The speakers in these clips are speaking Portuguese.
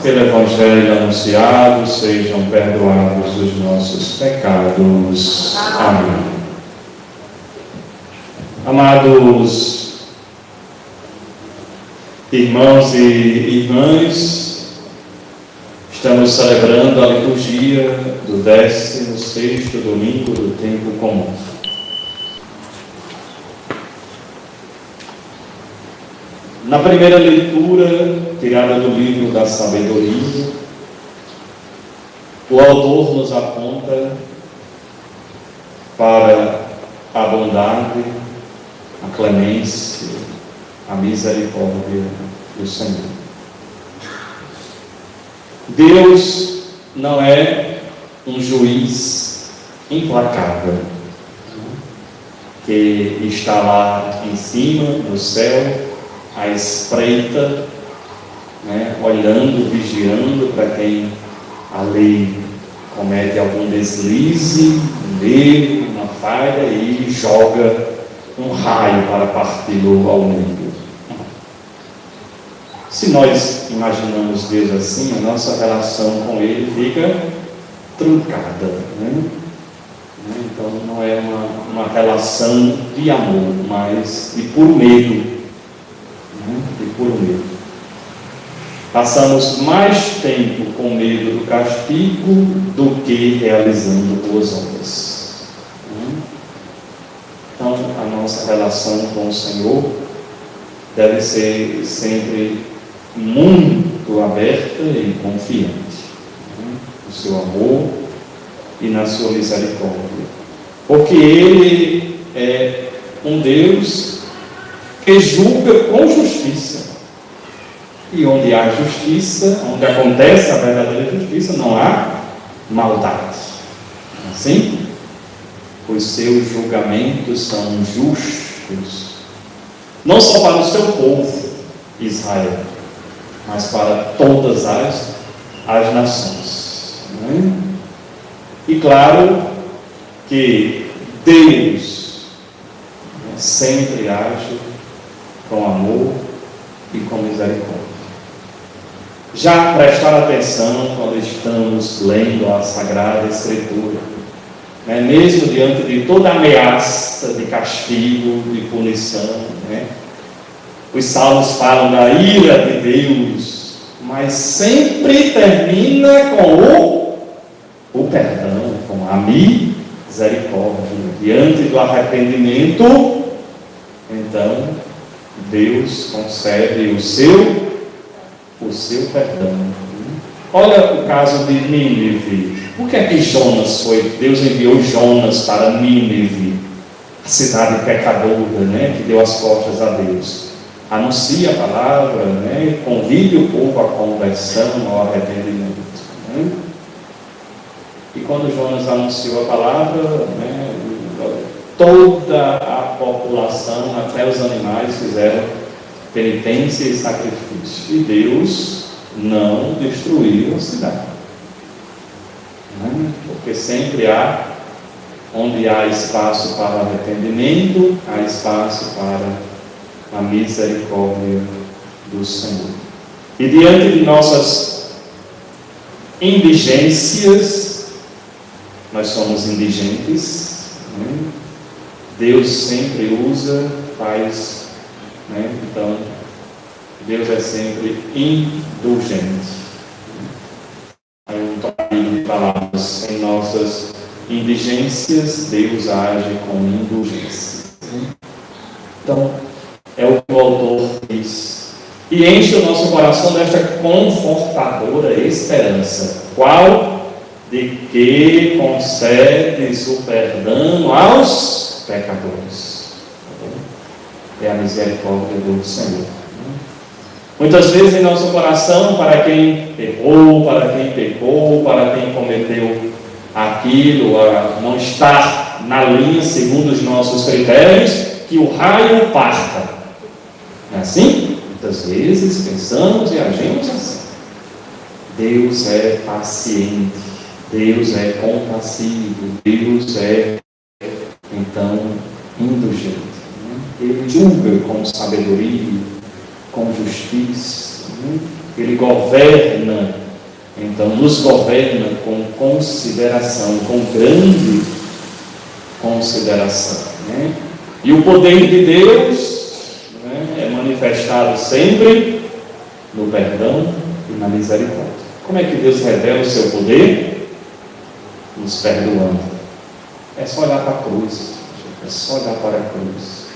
pelo Evangelho anunciado, sejam perdoados os nossos pecados. Amém. Amados irmãos e irmãs, estamos celebrando a liturgia do 16º domingo do tempo comum. Na primeira leitura, tirada do livro da Sabedoria, o autor nos aponta para a bondade, a clemência, a misericórdia do Senhor. Deus não é um juiz implacável, que está lá em cima, no céu, à espreita, olhando, vigiando para quem a lei comete algum deslize, um erro, uma falha, e joga um raio para parti-lo ao meio. Se nós imaginamos Deus assim, a nossa relação com Ele fica truncada, Então não é uma relação de amor, mas de puro medo. De puro medo. Passamos mais tempo com medo do castigo do que realizando boas obras. Então, a nossa relação com o Senhor deve ser sempre muito aberta e confiante no seu amor e na sua misericórdia, porque Ele é um Deus que julga com justiça. E onde há justiça, onde acontece a verdadeira justiça, não há maldade. Assim, os seus julgamentos são justos, não só para o seu povo, Israel, mas para todas as nações. E claro que Deus sempre age com amor e com misericórdia. Já prestar atenção quando estamos lendo a Sagrada Escritura, mesmo diante de toda ameaça de castigo, de punição, Os salmos falam da ira de Deus, mas sempre termina com o perdão, com a misericórdia. Diante do arrependimento, então Deus concede o seu perdão. Olha o caso de Nínive. Por que é que Deus enviou Jonas para Nínive, a cidade pecadora, que deu as costas a Deus? Anuncia a palavra, convide o povo à conversão, ao arrependimento. E quando Jonas anunciou a palavra, toda a população, até os animais, fizeram penitência e sacrifício. E Deus não destruiu a cidade. Porque sempre onde há espaço para o arrependimento, há espaço para a misericórdia do Senhor. E diante de nossas indigências, nós somos indigentes, Deus sempre faz, então Deus é sempre indulgente. Aí um toque de palavras: em nossas indigências, Deus age com indulgência. Então, é o que o autor diz. E enche o nosso coração desta confortadora esperança. Qual? De que concedes o perdão aos pecadores. É a misericórdia do Senhor. Muitas vezes em nosso coração, para quem errou, para quem pecou, para quem cometeu aquilo, a não estar na linha segundo os nossos critérios, que o raio parta. Não é assim? Muitas vezes pensamos e agimos assim. Deus é paciente, Deus é compassivo, Deus é, então, indulgente. Ele julga com sabedoria, com justiça. Ele governa, então nos governa com consideração, com grande consideração, né? E o poder de Deus, né, é manifestado sempre no perdão e na misericórdia. Como é que Deus revela o seu poder? Nos perdoando. É só olhar para a cruz, é só olhar para a cruz.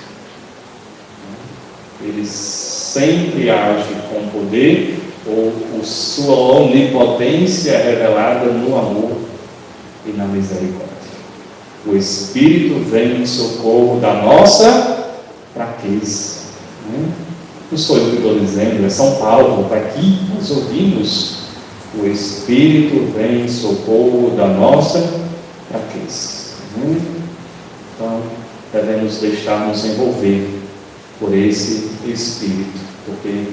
Ele sempre age com poder, ou sua onipotência é revelada no amor e na misericórdia. O Espírito vem em socorro da nossa fraqueza. Não sou eu que estou dizendo, é São Paulo, está aqui, nós ouvimos. O Espírito vem em socorro da nossa fraqueza. Então, devemos deixar-nos envolver por esse Espírito, porque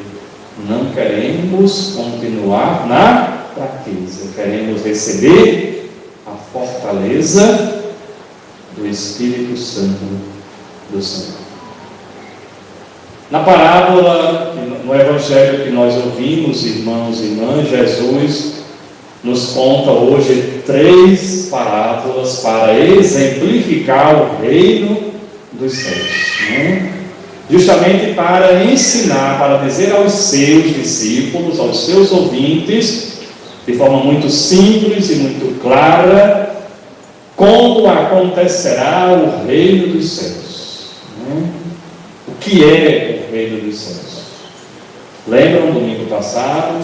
não queremos continuar na fraqueza, queremos receber a fortaleza do Espírito Santo do Senhor. Na parábola, no Evangelho que nós ouvimos, irmãos e irmãs, Jesus nos conta hoje 3 parábolas para exemplificar o reino dos céus, justamente para ensinar, para dizer aos seus discípulos, aos seus ouvintes, de forma muito simples e muito clara, como acontecerá o reino dos céus. O que é o reino dos céus? Lembram, domingo passado,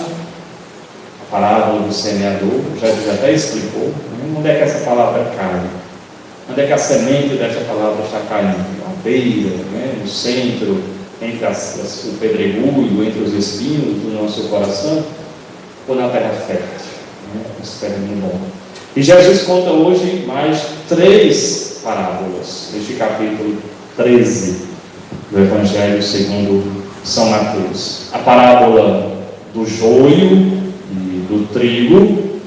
a parábola do semeador, já até explicou, onde é que essa palavra cai? Onde é que a semente dessa palavra está caindo? À beira, no centro, entre o pedregulho, entre os espinhos do nosso coração, ou na terra fértil, esse terreno bom. E Jesus conta hoje mais 3 parábolas, neste capítulo 13 do Evangelho segundo São Mateus. A parábola do joio e do trigo,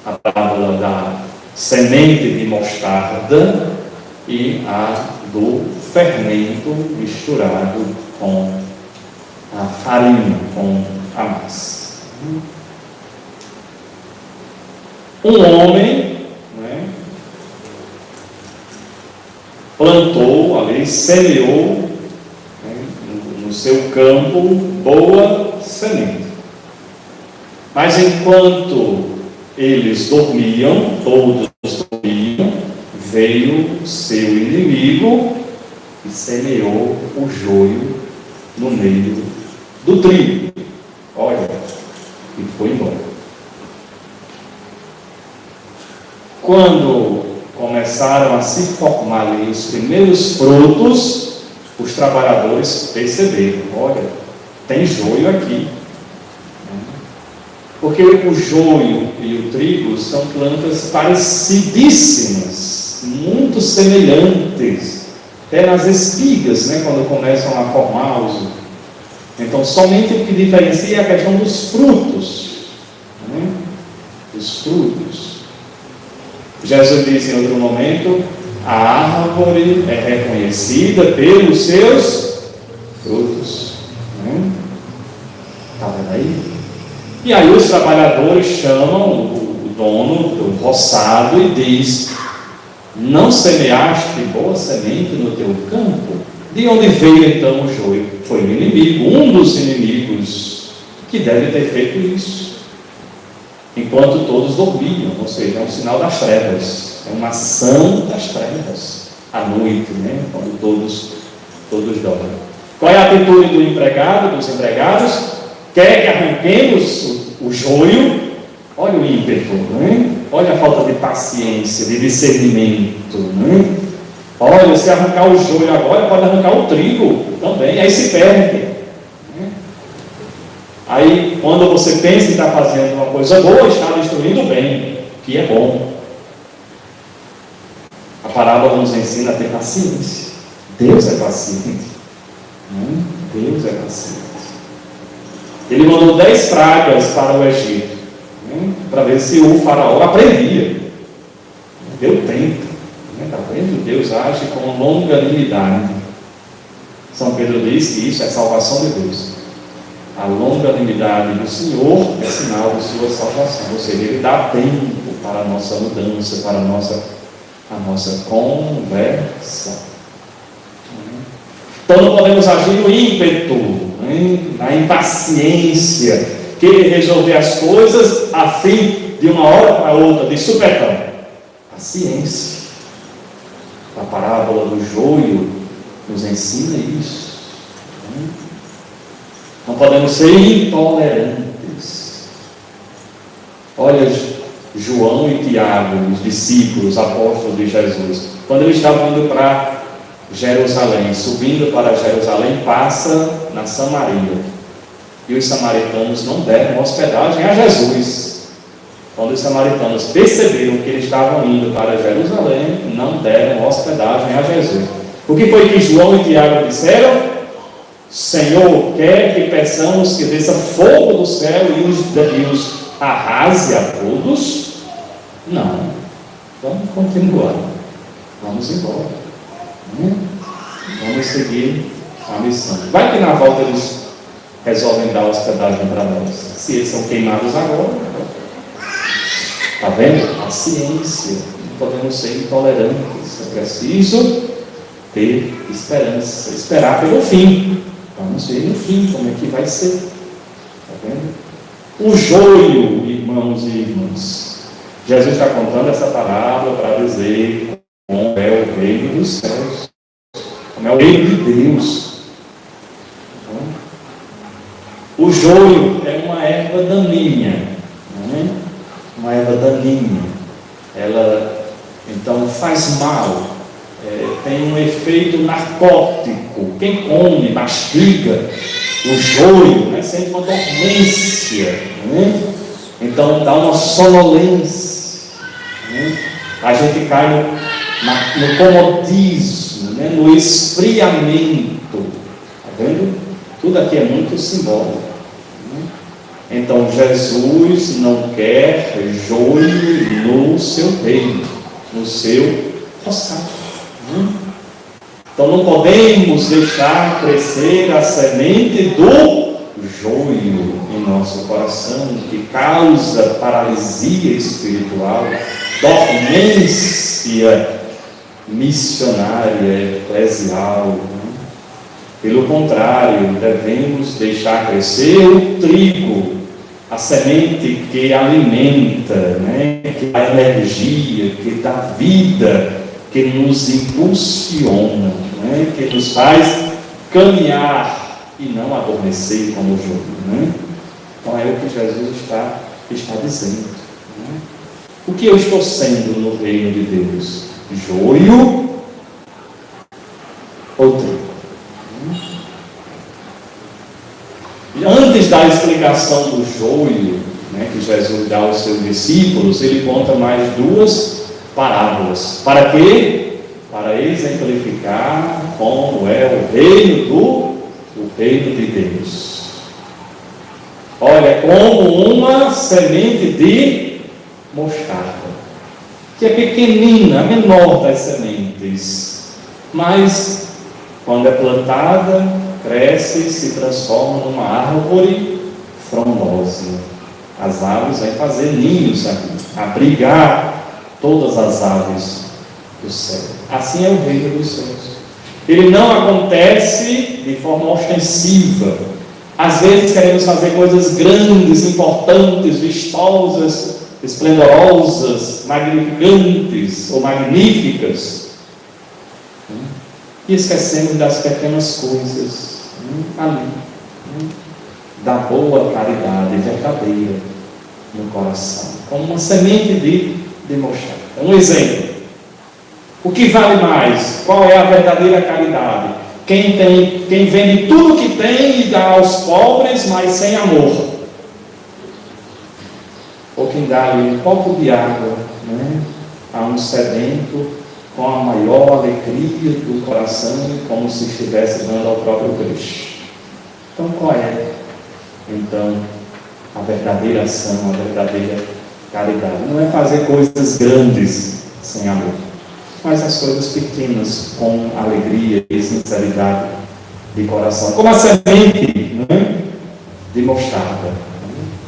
a parábola da semente de mostarda e a do fermento misturado com a farinha, com a massa. Um homem plantou ali, semeou no seu campo boa semente. Mas enquanto eles dormiam, todos dormiam, veio seu inimigo e semeou o joio no meio do trigo. Olha, e foi embora. Quando começaram a se formar ali os primeiros frutos, os trabalhadores perceberam: olha, tem joio aqui. Porque o joio e o trigo são plantas parecidíssimas, muito semelhantes, até nas espigas, quando começam a formar os. Então, somente o que diferencia é a questão dos frutos. Os frutos. Jesus disse em outro momento: a árvore é reconhecida pelos seus frutos. Está vendo aí? E aí os trabalhadores chamam o dono do roçado e diz: não semeaste boa semente no teu campo? De onde veio então o joio? Foi o inimigo, um dos inimigos, que deve ter feito isso. Enquanto todos dormiam, ou seja, é um sinal das trevas, é uma ação das trevas, à noite, quando todos dormem. Qual é a atitude do empregado, dos empregados? Quer que arranquemos o joio? Olha o ímpeto, olha a falta de paciência, de discernimento. Olha, se arrancar o joio agora, pode arrancar o trigo também, aí se perde. Aí, quando você pensa em estar fazendo uma coisa boa, está destruindo o bem, que é bom. A parábola nos ensina a ter paciência. Deus é paciente. Deus é paciente. Ele mandou 10 pragas para o Egito, para ver se o faraó aprendia. Deu tempo. Está vendo? Deus age com longanimidade. São Pedro diz que isso é salvação de Deus. a longanimidade do Senhor é sinal de sua salvação. Ou seja, Ele dá tempo para a nossa mudança, para a nossa conversão. Então não podemos agir no ímpeto, na impaciência, querer resolver as coisas a fim de uma hora para outra, de supetão. Paciência. A parábola do joio nos ensina isso. Não podemos ser intolerantes. Olha João e Tiago, os discípulos, apóstolos de Jesus, quando eles estavam indo para Jerusalém, subindo para Jerusalém, passa na Samaria, e os samaritanos não deram hospedagem a Jesus. Quando os samaritanos perceberam que eles estavam indo para Jerusalém, não deram hospedagem a Jesus. O que foi que João e Tiago disseram? Senhor, quer que peçamos que desça fogo do céu e os arrase a todos? Não. Vamos continuar. Vamos embora. Vamos seguir a missão. Vai que na volta eles resolvem dar hospedagem para nós. Se eles são queimados agora, está vendo? Paciência. Não podemos ser intolerantes. É preciso ter esperança, esperar pelo fim. Vamos ver no fim como é que vai ser. Está vendo? O joio, irmãos e irmãs. Jesus está contando essa parábola para dizer como é o reino dos céus, como é o reino de Deus. O joio é uma erva daninha, uma erva daninha. Ela então faz mal, tem um efeito narcótico. Quem come, mastiga o joio, sente uma dormência, então dá uma sonolência. A gente cai no comodismo, no esfriamento. Está vendo? Tudo aqui é muito simbólico. Então Jesus não quer joio no seu reino, no seu roçado. Então não podemos deixar crescer a semente do joio em nosso coração, que causa paralisia espiritual, dormência missionária, eclesial. Pelo contrário, devemos deixar crescer o trigo, a semente que alimenta, que dá energia, que dá vida, que nos impulsiona, que nos faz caminhar e não adormecer como o joio. Então é o que Jesus está dizendo. O que eu estou sendo no reino de Deus? Joio ou trigo? Antes da explicação do joio, que Jesus dá aos seus discípulos, ele conta mais duas parábolas. Para quê? Para exemplificar como é o reino de Deus. Olha, como uma semente de mostarda, que é pequenina, a menor das sementes, mas quando é plantada, cresce e se transforma numa árvore frondosa. As aves vão fazer ninhos aqui, abrigar todas as aves do céu. Assim é o reino dos céus. Ele não acontece de forma ostensiva. Às vezes queremos fazer coisas grandes, importantes, vistosas, esplendorosas, magnificantes ou magníficas, e esquecemos das pequenas coisas ali, da boa caridade verdadeira no coração, como uma semente de mostarda. Um exemplo: o que vale mais? Qual é a verdadeira caridade? Quem vende tudo que tem e dá aos pobres, mas sem amor, ou quem dá ali um copo de água a um sedento com a maior alegria do coração, como se estivesse dando ao próprio Cristo. Então qual é? Então a verdadeira ação, a verdadeira caridade não é fazer coisas grandes sem amor, mas as coisas pequenas com alegria e sinceridade de coração, como a semente de mostarda.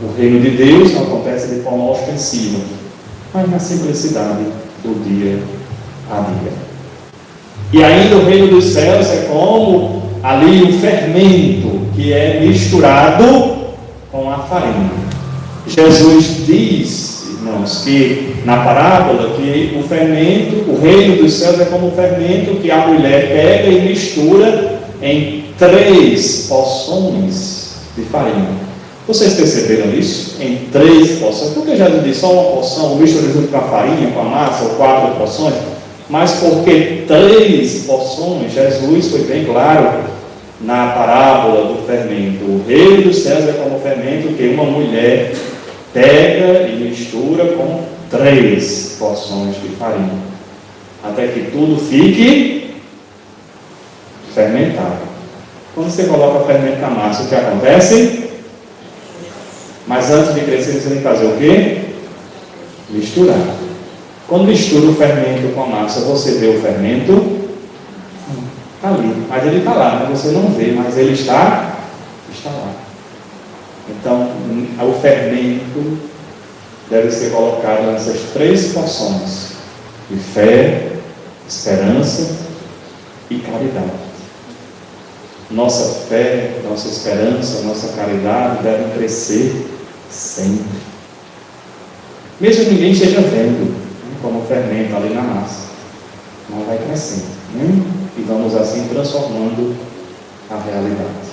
O reino de Deus não acontece de forma ostensiva, mas na simplicidade do dia a dia. E ainda o reino dos céus é como ali um fermento que é misturado com a farinha. Jesus diz, irmãos, que na parábola que o fermento, o reino dos céus é como um fermento que a mulher pega e mistura em 3 porções de farinha. Vocês perceberam isso? Em 3 porções. Porque Jesus disse só uma porção, mistura junto com a farinha, com a massa, ou 4 porções? Mas porque 3 porções, Jesus foi bem claro na parábola do fermento. O reino dos céus é como o fermento que uma mulher pega e mistura com 3 porções de farinha, até que tudo fique fermentado. Quando você coloca fermento na massa, o que acontece? Mas antes de crescer, você tem que fazer o quê? Misturar. Quando mistura o fermento com a massa, você vê o fermento ali, mas ele está lá, né? Você não vê, mas ele está lá. Então, o fermento deve ser colocado nessas 3 porções de fé, esperança e caridade. Nossa fé, nossa esperança, nossa caridade devem crescer sempre. Mesmo que ninguém esteja vendo, como o fermento ali na massa, mas vai crescendo, né? E vamos assim transformando a realidade.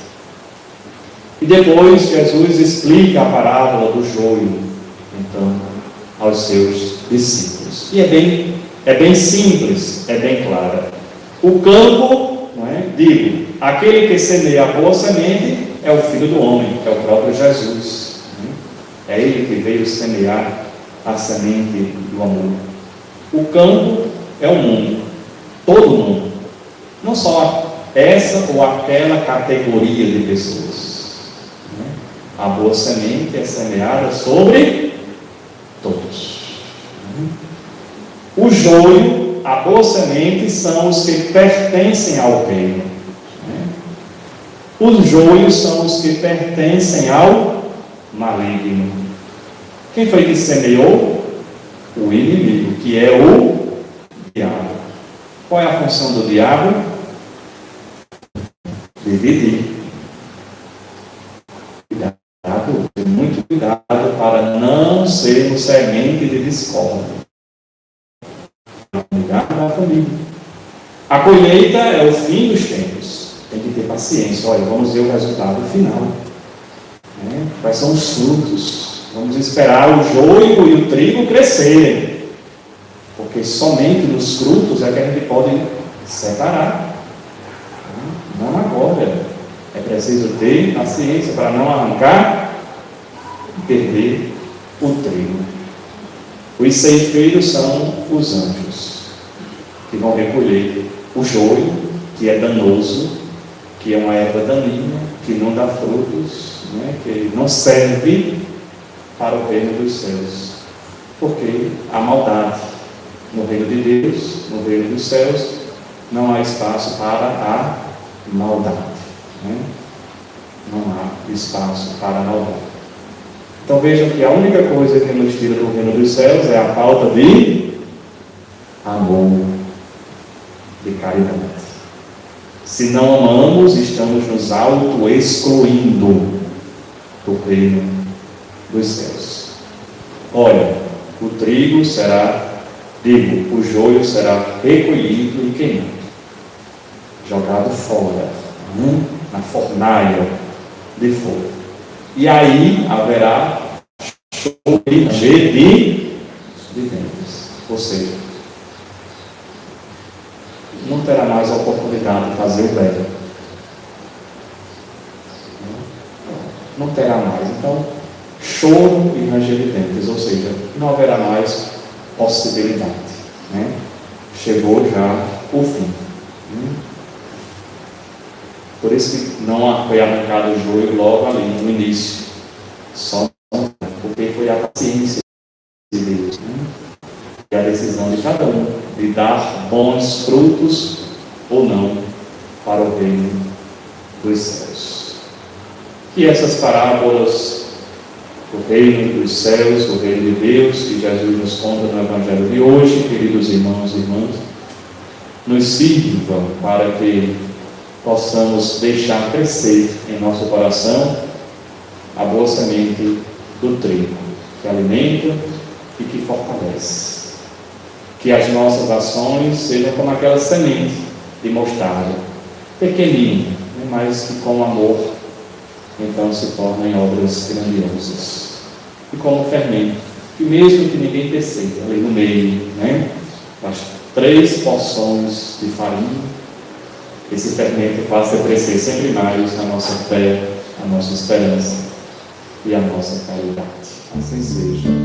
E depois Jesus explica a parábola do joio, então, aos seus discípulos. E é bem simples, é bem clara. O campo, não é? Digo, aquele que semeia a boa semente é o Filho do Homem, é o próprio Jesus. É Ele que veio semear a semente do amor. O campo é o mundo, todo mundo. Não só essa ou aquela categoria de pessoas. A boa semente é semeada sobre todos. O joio, a boa semente, são os que pertencem ao reino. Os joios são os que pertencem ao maligno. Quem foi que semeou? O inimigo, que é o diabo. Qual é a função do diabo? Dividir. Muito cuidado para não sermos semente de discórdia. Cuidado da família. A colheita é o fim dos tempos. Tem que ter paciência. Olha, vamos ver o resultado final. Quais são os frutos? Vamos esperar o joio e o trigo crescerem. Porque somente nos frutos é que a gente pode separar. Não agora. É preciso ter paciência para não arrancar e perder o trigo. Os ceifeiros são os anjos, que vão recolher o joio, que é danoso, que é uma erva daninha, que não dá frutos, que não serve para o reino dos céus. Porque há maldade no reino de Deus, no reino dos céus, não há espaço para a maldade. Não há espaço para a maldade. Então vejam que a única coisa que nos tira do reino dos céus é a falta de amor, de caridade. Se não amamos, estamos nos auto-excluindo do reino dos céus. Olha, o trigo será, o joio será recolhido e queimado, jogado fora, na fornalha de fogo. E aí haverá choro e ranger de dentes. Ou seja, não terá mais a oportunidade de fazer o bem. Não terá mais. Então, choro e ranger de dentes. Ou seja, não haverá mais possibilidade. Chegou já o fim. Por isso que não foi arrancado o joio logo ali no início. Só porque foi a paciência de Deus. E a decisão de cada um de dar bons frutos ou não para o reino dos céus. que essas parábolas do reino dos céus, do reino de Deus, que Jesus nos conta no Evangelho de hoje, queridos irmãos e irmãs, nos sirvam para que possamos deixar crescer em nosso coração a boa semente do trigo, que alimenta e que fortalece. Que as nossas ações sejam como aquela semente de mostarda, pequenina, mas que com amor então se tornem obras grandiosas. E como fermento, que mesmo que ninguém perceba, ali no meio, as 3 porções de farinha, esse fermento faça crescer sempre mais a nossa fé, a nossa esperança e a nossa caridade. Assim seja.